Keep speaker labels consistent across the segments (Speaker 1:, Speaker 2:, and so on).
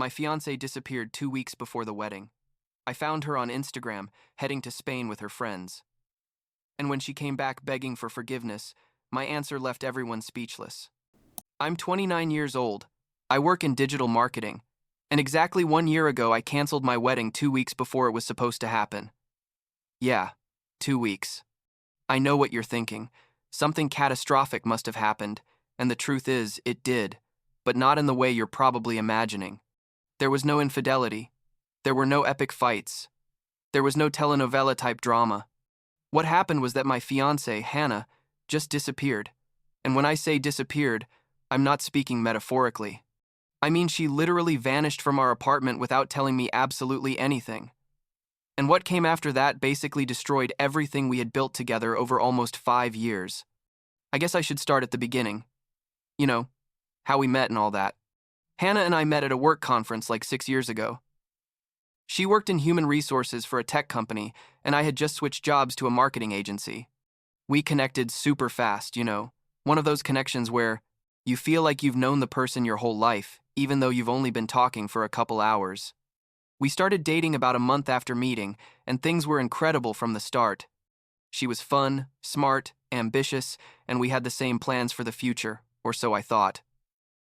Speaker 1: My fiancée disappeared 2 weeks before the wedding. I found her on Instagram, heading to Spain with her friends. And when she came back begging for forgiveness, my answer left everyone speechless. I'm 29 years old. I work in digital marketing. And exactly 1 year ago, I canceled my wedding 2 weeks before it was supposed to happen. Yeah, 2 weeks. I know what you're thinking. Something catastrophic must have happened, and the truth is, it did, but not in the way you're probably imagining. There was no infidelity. There were no epic fights. There was no telenovela-type drama. What happened was that my fiancée, Hannah, just disappeared. And when I say disappeared, I'm not speaking metaphorically. I mean, she literally vanished from our apartment without telling me absolutely anything. And what came after that basically destroyed everything we had built together over almost 5 years. I guess I should start at the beginning. You know, how we met and all that. Hannah and I met at a work conference like 6 years ago. She worked in human resources for a tech company, and I had just switched jobs to a marketing agency. We connected super fast, one of those connections where you feel like you've known the person your whole life, even though you've only been talking for a couple hours. We started dating about a month after meeting, and things were incredible from the start. She was fun, smart, ambitious, and we had the same plans for the future, or so I thought.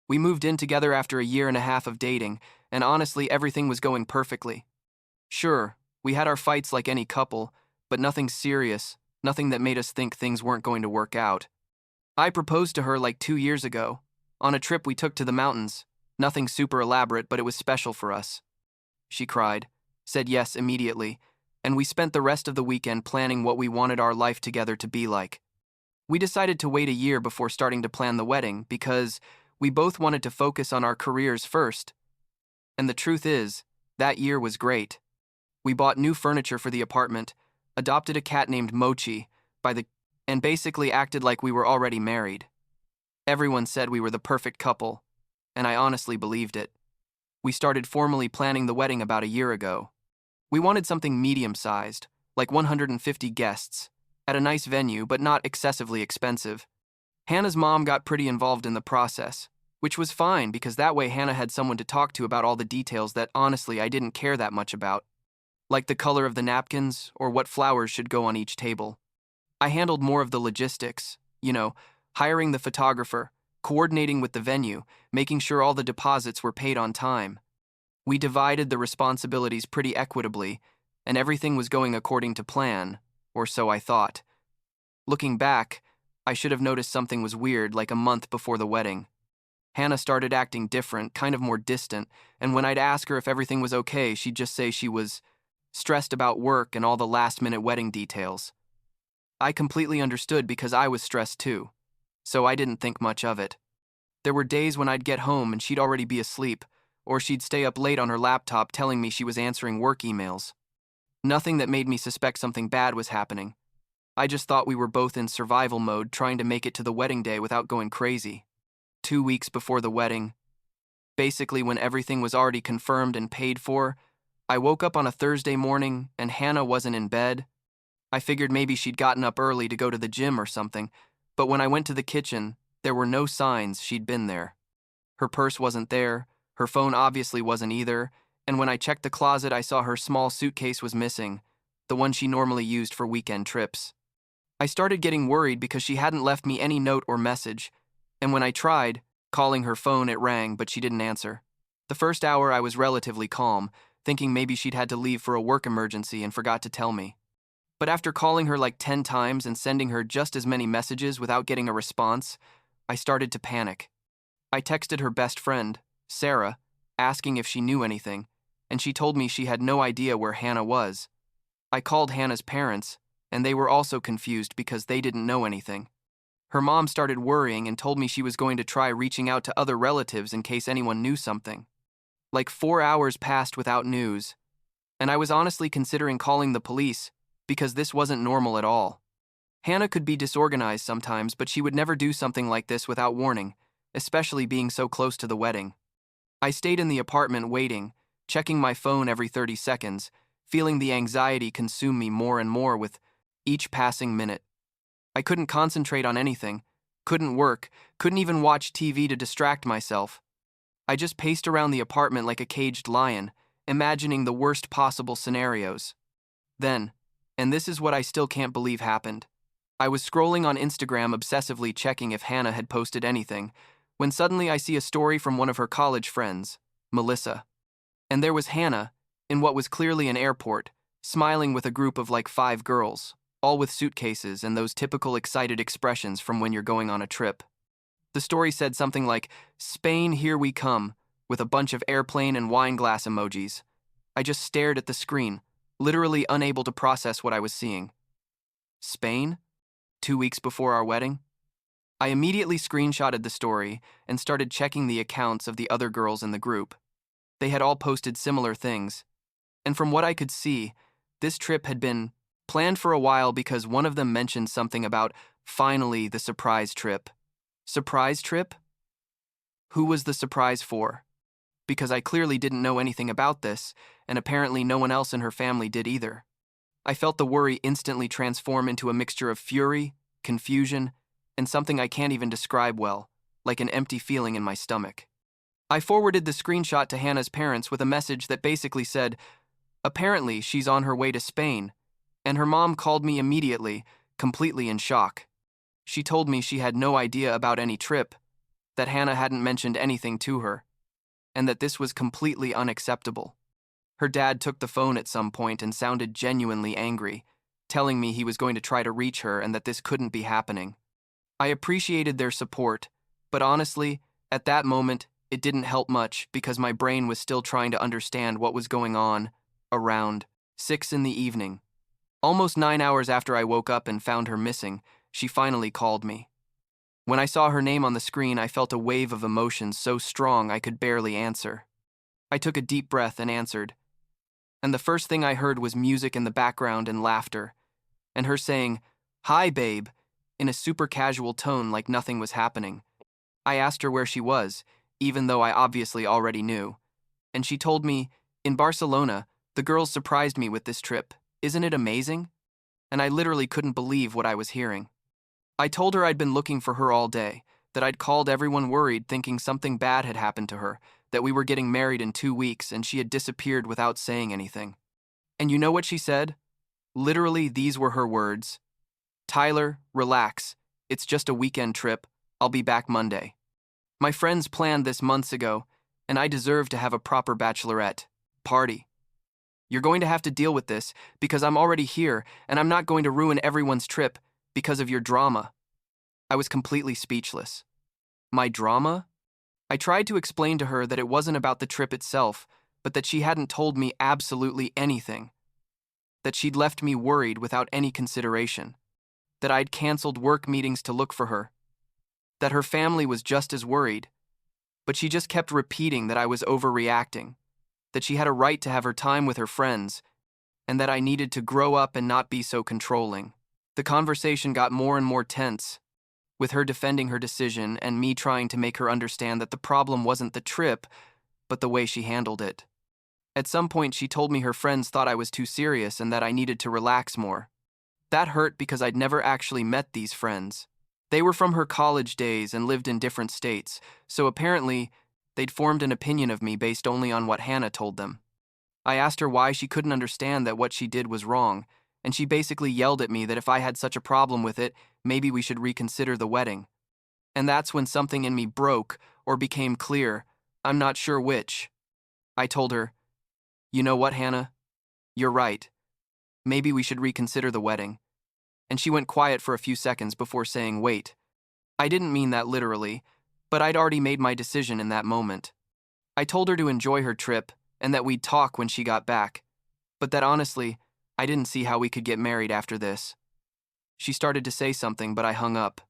Speaker 1: We moved in together after a year and a half of dating, and honestly, everything was going perfectly. Sure, we had our fights like any couple, but nothing serious, nothing that made us think things weren't going to work out. I proposed to her like 2 years ago, on a trip we took to the mountains. Nothing super elaborate, but it was special for us. She cried, said yes immediately, and we spent the rest of the weekend planning what we wanted our life together to be like. We decided to wait a year before starting to plan the wedding because we both wanted to focus on our careers first. And the truth is, that year was great. We bought new furniture for the apartment, adopted a cat named Mochi, and basically acted like we were already married. Everyone said we were the perfect couple, and I honestly believed it. We started formally planning the wedding about a year ago. We wanted something medium-sized, like 150 guests, at a nice venue but not excessively expensive. Hannah's mom got pretty involved in the process, which was fine because that way Hannah had someone to talk to about all the details that honestly I didn't care that much about, like the color of the napkins or what flowers should go on each table. I handled more of the logistics, hiring the photographer, coordinating with the venue, making sure all the deposits were paid on time. We divided the responsibilities pretty equitably, and everything was going according to plan, or so I thought. Looking back, I should have noticed something was weird like a month before the wedding. Hannah started acting different, kind of more distant, and when I'd ask her if everything was okay, she'd just say she was stressed about work and all the last-minute wedding details. I completely understood because I was stressed too, so I didn't think much of it. There were days when I'd get home and she'd already be asleep, or she'd stay up late on her laptop telling me she was answering work emails. Nothing that made me suspect something bad was happening. I just thought we were both in survival mode, trying to make it to the wedding day without going crazy. 2 weeks before the wedding, basically when everything was already confirmed and paid for, I woke up on a Thursday morning and Hannah wasn't in bed. I figured maybe she'd gotten up early to go to the gym or something, but when I went to the kitchen, there were no signs she'd been there. Her purse wasn't there, her phone obviously wasn't either, and when I checked the closet, I saw her small suitcase was missing, the one she normally used for weekend trips. I started getting worried because she hadn't left me any note or message, and when I tried, calling her phone, it rang, but she didn't answer. The first hour I was relatively calm, thinking maybe she'd had to leave for a work emergency and forgot to tell me. But after calling her like 10 times and sending her just as many messages without getting a response, I started to panic. I texted her best friend, Sarah, asking if she knew anything, and she told me she had no idea where Hannah was. I called Hannah's parents, and they were also confused because they didn't know anything. Her mom started worrying and told me she was going to try reaching out to other relatives in case anyone knew something. Like 4 hours passed without news, and I was honestly considering calling the police because this wasn't normal at all. Hannah could be disorganized sometimes, but she would never do something like this without warning, especially being so close to the wedding. I stayed in the apartment waiting, checking my phone every 30 seconds, feeling the anxiety consume me more and more with each passing minute. I couldn't concentrate on anything, couldn't work, couldn't even watch TV to distract myself. I just paced around the apartment like a caged lion, imagining the worst possible scenarios. Then, and this is what I still can't believe happened, I was scrolling on Instagram obsessively checking if Hannah had posted anything, when suddenly I see a story from one of her college friends, Melissa. And there was Hannah, in what was clearly an airport, smiling with a group of like 5 girls, all with suitcases and those typical excited expressions from when you're going on a trip. The story said something like, "Spain, here we come," with a bunch of airplane and wine glass emojis. I just stared at the screen, literally unable to process what I was seeing. Spain? 2 weeks before our wedding? I immediately screenshotted the story and started checking the accounts of the other girls in the group. They had all posted similar things. And from what I could see, this trip had been planned for a while because one of them mentioned something about, finally, the surprise trip. Surprise trip? Who was the surprise for? Because I clearly didn't know anything about this, and apparently no one else in her family did either. I felt the worry instantly transform into a mixture of fury, confusion, and something I can't even describe well, like an empty feeling in my stomach. I forwarded the screenshot to Hannah's parents with a message that basically said, "Apparently she's on her way to Spain," and her mom called me immediately, completely in shock. She told me she had no idea about any trip, that Hannah hadn't mentioned anything to her, and that this was completely unacceptable. Her dad took the phone at some point and sounded genuinely angry, telling me he was going to try to reach her and that this couldn't be happening. I appreciated their support, but honestly, at that moment, it didn't help much because my brain was still trying to understand what was going on around 6 in the evening. Almost 9 hours after I woke up and found her missing, she finally called me. When I saw her name on the screen, I felt a wave of emotions so strong I could barely answer. I took a deep breath and answered, and the first thing I heard was music in the background and laughter, and her saying, "Hi, babe," in a super casual tone like nothing was happening. I asked her where she was, even though I obviously already knew, and she told me, "In Barcelona, the girls surprised me with this trip. Isn't it amazing?" And I literally couldn't believe what I was hearing. I told her I'd been looking for her all day, that I'd called everyone worried thinking something bad had happened to her, that we were getting married in 2 weeks and she had disappeared without saying anything. And you know what she said? Literally, these were her words. "Tyler, relax. It's just a weekend trip. I'll be back Monday. My friends planned this months ago, and I deserve to have a proper bachelorette party. You're going to have to deal with this because I'm already here and I'm not going to ruin everyone's trip because of your drama." I was completely speechless. My drama? I tried to explain to her that it wasn't about the trip itself, but that she hadn't told me absolutely anything. That she'd left me worried without any consideration. That I'd canceled work meetings to look for her. That her family was just as worried. But she just kept repeating that I was overreacting. That she had a right to have her time with her friends, and that I needed to grow up and not be so controlling. The conversation got more and more tense, with her defending her decision and me trying to make her understand that the problem wasn't the trip, but the way she handled it. At some point, she told me her friends thought I was too serious and that I needed to relax more. That hurt because I'd never actually met these friends. They were from her college days and lived in different states, so apparently, they'd formed an opinion of me based only on what Hannah told them. I asked her why she couldn't understand that what she did was wrong, and she basically yelled at me that if I had such a problem with it, maybe we should reconsider the wedding. And that's when something in me broke or became clear. I'm not sure which. I told her, "You know what, Hannah? You're right. Maybe we should reconsider the wedding." And she went quiet for a few seconds before saying, "Wait." I didn't mean that literally, but I'd already made my decision in that moment. I told her to enjoy her trip and that we'd talk when she got back, but that honestly, I didn't see how we could get married after this. She started to say something, but I hung up.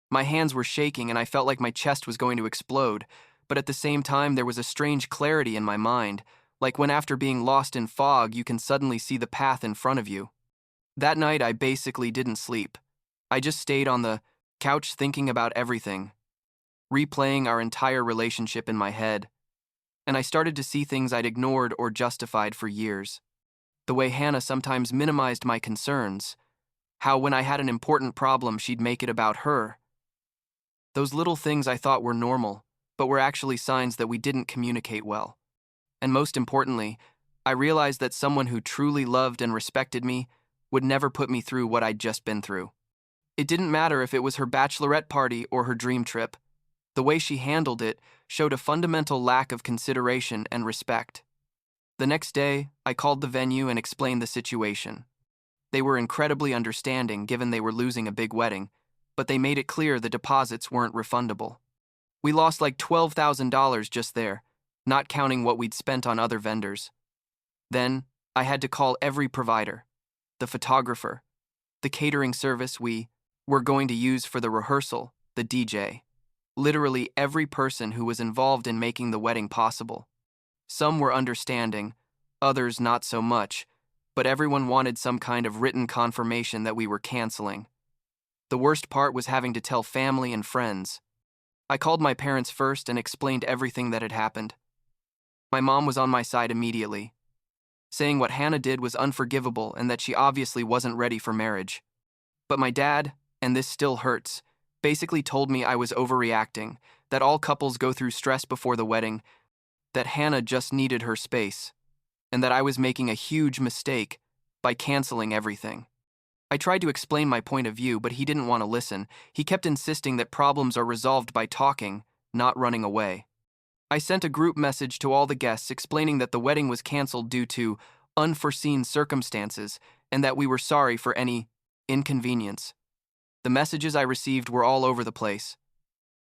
Speaker 1: My hands were shaking and I felt like my chest was going to explode, but at the same time there was a strange clarity in my mind, like when after being lost in fog you can suddenly see the path in front of you. That night I basically didn't sleep. I just stayed on the couch thinking about everything, replaying our entire relationship in my head, and I started to see things I'd ignored or justified for years. The way Hannah sometimes minimized my concerns, how when I had an important problem she'd make it about her. Those little things I thought were normal, but were actually signs that we didn't communicate well. And most importantly, I realized that someone who truly loved and respected me would never put me through what I'd just been through. It didn't matter if it was her bachelorette party or her dream trip. The way she handled it showed a fundamental lack of consideration and respect. The next day, I called the venue and explained the situation. They were incredibly understanding given they were losing a big wedding, but they made it clear the deposits weren't refundable. We lost like $12,000 just there, not counting what we'd spent on other vendors. Then, I had to call every provider, the photographer, the catering service we were going to use for the rehearsal, the DJ. Literally every person who was involved in making the wedding possible. Some were understanding, others not so much, but everyone wanted some kind of written confirmation that we were canceling. The worst part was having to tell family and friends. I called my parents first and explained everything that had happened. My mom was on my side immediately, saying what Hannah did was unforgivable and that she obviously wasn't ready for marriage. But my dad, and this still hurts, basically told me I was overreacting, that all couples go through stress before the wedding, that Hannah just needed her space, and that I was making a huge mistake by canceling everything. I tried to explain my point of view, but he didn't want to listen. He kept insisting that problems are resolved by talking, not running away. I sent a group message to all the guests explaining that the wedding was canceled due to unforeseen circumstances and that we were sorry for any inconvenience. The messages I received were all over the place.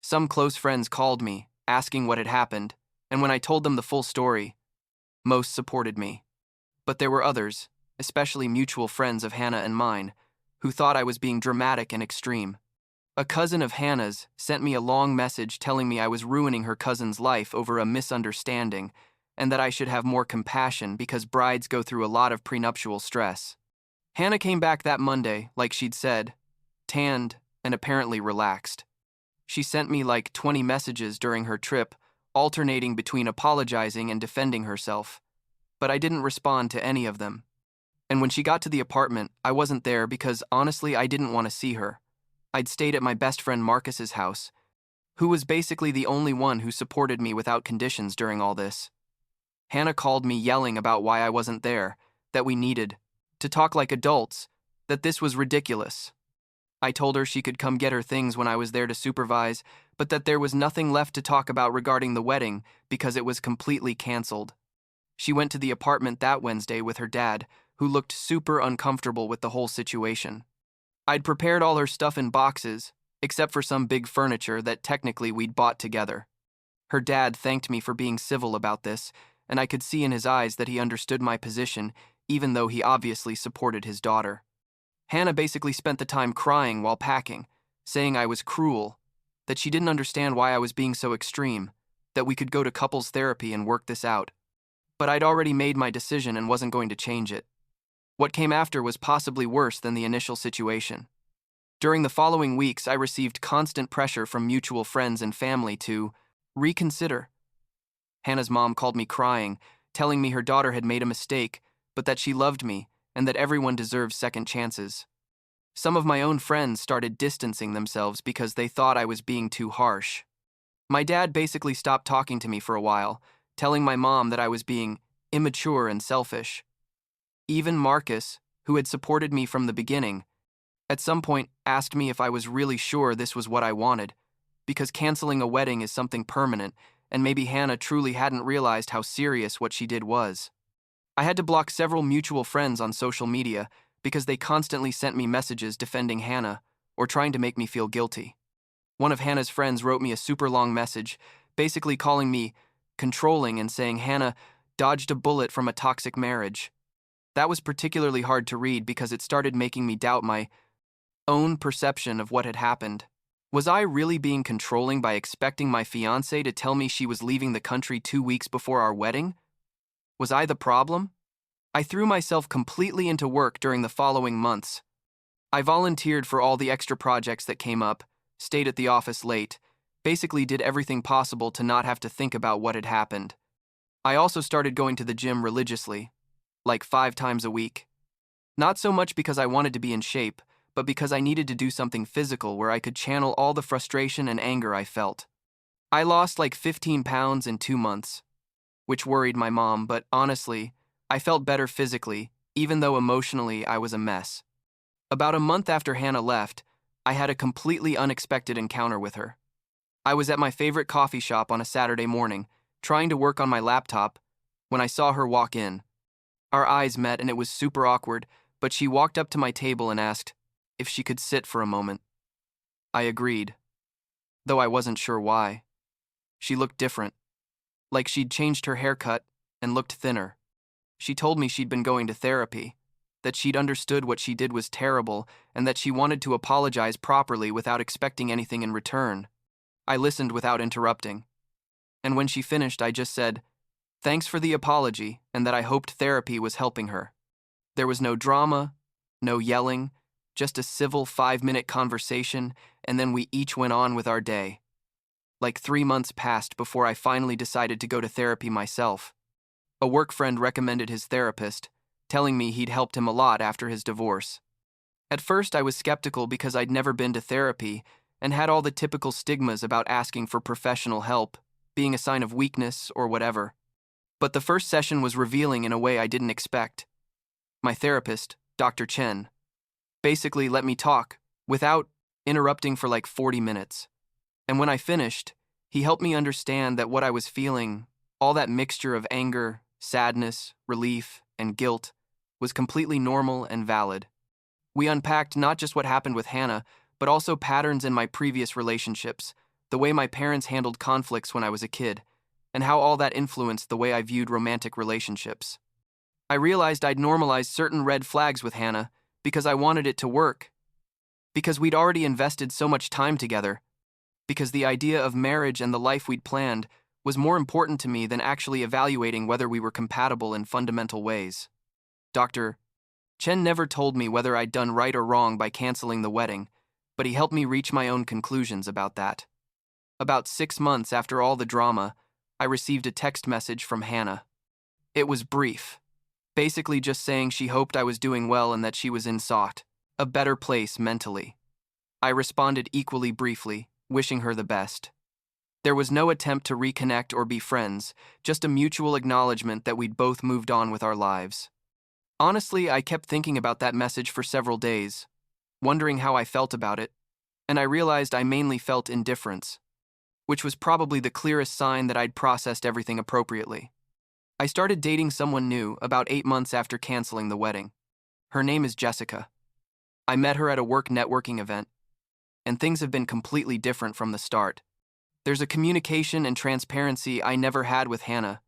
Speaker 1: Some close friends called me, asking what had happened, and when I told them the full story, most supported me. But there were others, especially mutual friends of Hannah and mine, who thought I was being dramatic and extreme. A cousin of Hannah's sent me a long message telling me I was ruining her cousin's life over a misunderstanding and that I should have more compassion because brides go through a lot of prenuptial stress. Hannah came back that Monday, like she'd said, tanned and apparently relaxed. She sent me like 20 messages during her trip, alternating between apologizing and defending herself, but I didn't respond to any of them. And when she got to the apartment, I wasn't there because honestly I didn't want to see her. I'd stayed at my best friend Marcus's house, who was basically the only one who supported me without conditions during all this. Hannah called me yelling about why I wasn't there, that we needed to talk like adults, that this was ridiculous. I told her she could come get her things when I was there to supervise, but that there was nothing left to talk about regarding the wedding because it was completely canceled. She went to the apartment that Wednesday with her dad, who looked super uncomfortable with the whole situation. I'd prepared all her stuff in boxes, except for some big furniture that technically we'd bought together. Her dad thanked me for being civil about this, and I could see in his eyes that he understood my position, even though he obviously supported his daughter. Hannah basically spent the time crying while packing, saying I was cruel, that she didn't understand why I was being so extreme, that we could go to couples therapy and work this out. But I'd already made my decision and wasn't going to change it. What came after was possibly worse than the initial situation. During the following weeks, I received constant pressure from mutual friends and family to reconsider. Hannah's mom called me crying, telling me her daughter had made a mistake, but that she loved me and that everyone deserves second chances. Some of my own friends started distancing themselves because they thought I was being too harsh. My dad basically stopped talking to me for a while, telling my mom that I was being immature and selfish. Even Marcus, who had supported me from the beginning, at some point asked me if I was really sure this was what I wanted, because canceling a wedding is something permanent, and maybe Hannah truly hadn't realized how serious what she did was. I had to block several mutual friends on social media because they constantly sent me messages defending Hannah or trying to make me feel guilty. One of Hannah's friends wrote me a super long message, basically calling me controlling and saying Hannah dodged a bullet from a toxic marriage. That was particularly hard to read because it started making me doubt my own perception of what had happened. Was I really being controlling by expecting my fiancée to tell me she was leaving the country 2 weeks before our wedding? Was I the problem? I threw myself completely into work during the following months. I volunteered for all the extra projects that came up, stayed at the office late, basically did everything possible to not have to think about what had happened. I also started going to the gym religiously, like 5 times a week. Not so much because I wanted to be in shape, but because I needed to do something physical where I could channel all the frustration and anger I felt. I lost like 15 pounds in 2 months, which worried my mom, but honestly, I felt better physically, even though emotionally I was a mess. About a month after Hannah left, I had a completely unexpected encounter with her. I was at my favorite coffee shop on a Saturday morning, trying to work on my laptop, when I saw her walk in. Our eyes met and it was super awkward, but she walked up to my table and asked if she could sit for a moment. I agreed, though I wasn't sure why. She looked different, like she'd changed her haircut and looked thinner. She told me she'd been going to therapy, that she'd understood what she did was terrible, and that she wanted to apologize properly without expecting anything in return. I listened without interrupting, and when she finished, I just said, "Thanks for the apology," and that I hoped therapy was helping her. There was no drama, no yelling, just a civil 5-minute conversation, and then we each went on with our day. Like 3 months passed before I finally decided to go to therapy myself. A work friend recommended his therapist, telling me he'd helped him a lot after his divorce. At first, I was skeptical because I'd never been to therapy and had all the typical stigmas about asking for professional help, being a sign of weakness or whatever. But the first session was revealing in a way I didn't expect. My therapist, Dr. Chen, basically let me talk without interrupting for like 40 minutes. And when I finished, he helped me understand that what I was feeling, all that mixture of anger, sadness, relief, and guilt, was completely normal and valid. We unpacked not just what happened with Hannah, but also patterns in my previous relationships, the way my parents handled conflicts when I was a kid, and how all that influenced the way I viewed romantic relationships. I realized I'd normalized certain red flags with Hannah because I wanted it to work, because we'd already invested so much time together, because the idea of marriage and the life we'd planned was more important to me than actually evaluating whether we were compatible in fundamental ways. Dr. Chen never told me whether I'd done right or wrong by canceling the wedding, but he helped me reach my own conclusions about that. About 6 months after all the drama, I received a text message from Hannah. It was brief, basically just saying she hoped I was doing well and that she was in a better place mentally. I responded equally briefly, wishing her the best. There was no attempt to reconnect or be friends, just a mutual acknowledgement that we'd both moved on with our lives. Honestly, I kept thinking about that message for several days, wondering how I felt about it, and I realized I mainly felt indifference, which was probably the clearest sign that I'd processed everything appropriately. I started dating someone new about 8 months after canceling the wedding. Her name is Jessica. I met her at a work networking event, and things have been completely different from the start. There's a communication and transparency I never had with Hannah,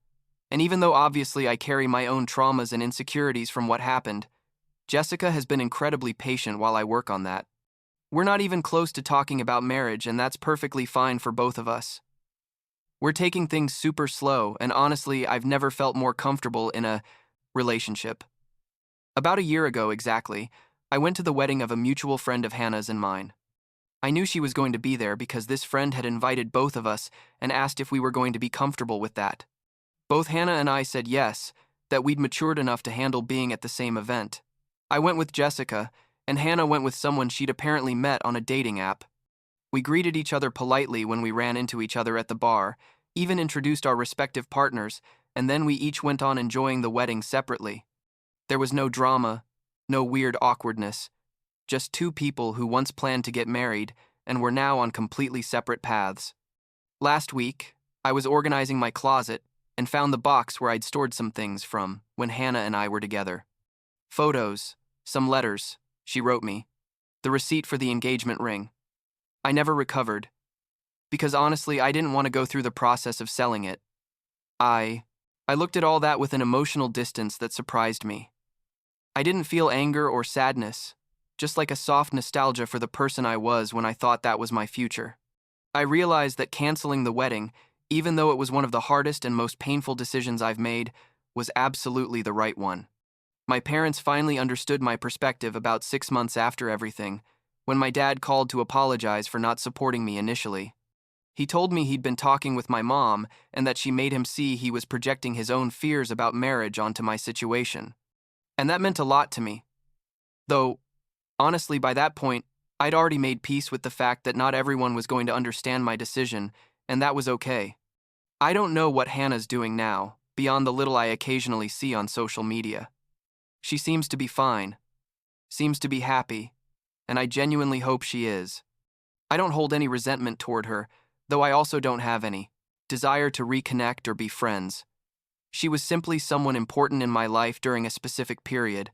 Speaker 1: and even though obviously I carry my own traumas and insecurities from what happened, Jessica has been incredibly patient while I work on that. We're not even close to talking about marriage, and that's perfectly fine for both of us. We're taking things super slow, and honestly, I've never felt more comfortable in a relationship. About a year ago exactly, I went to the wedding of a mutual friend of Hannah's and mine. I knew she was going to be there because this friend had invited both of us and asked if we were going to be comfortable with that. Both Hannah and I said yes, that we'd matured enough to handle being at the same event. I went with Jessica, and Hannah went with someone she'd apparently met on a dating app. We greeted each other politely when we ran into each other at the bar, even introduced our respective partners, and then we each went on enjoying the wedding separately. There was no drama, no weird awkwardness, just two people who once planned to get married and were now on completely separate paths. Last week, I was organizing my closet and found the box where I'd stored some things from when Hannah and I were together. Photos, some letters she wrote me, the receipt for the engagement ring. I never recovered, because honestly, I didn't want to go through the process of selling it. I looked at all that with an emotional distance that surprised me. I didn't feel anger or sadness, just like a soft nostalgia for the person I was when I thought that was my future. I realized that canceling the wedding, even though it was one of the hardest and most painful decisions I've made, was absolutely the right one. My parents finally understood my perspective about 6 months after everything, when my dad called to apologize for not supporting me initially. He told me he'd been talking with my mom and that she made him see he was projecting his own fears about marriage onto my situation. And that meant a lot to me. Though, honestly, by that point, I'd already made peace with the fact that not everyone was going to understand my decision, and that was okay. I don't know what Hannah's doing now, beyond the little I occasionally see on social media. She seems to be fine, seems to be happy, and I genuinely hope she is. I don't hold any resentment toward her, though I also don't have any desire to reconnect or be friends. She was simply someone important in my life during a specific period,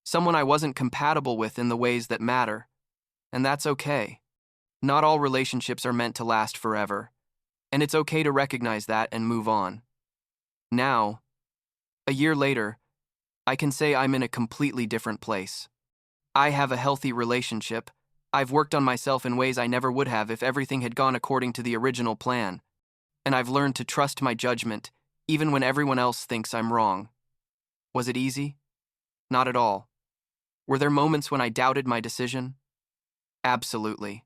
Speaker 1: someone I wasn't compatible with in the ways that matter, and that's okay. Not all relationships are meant to last forever, and it's okay to recognize that and move on. Now, a year later, I can say I'm in a completely different place. I have a healthy relationship. I've worked on myself in ways I never would have if everything had gone according to the original plan. And I've learned to trust my judgment, even when everyone else thinks I'm wrong. Was it easy? Not at all. Were there moments when I doubted my decision? Absolutely.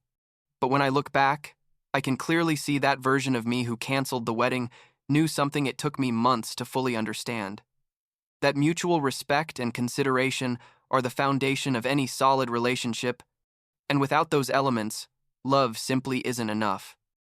Speaker 1: But when I look back, I can clearly see that version of me who canceled the wedding knew something it took me months to fully understand. That mutual respect and consideration are the foundation of any solid relationship, and without those elements, love simply isn't enough.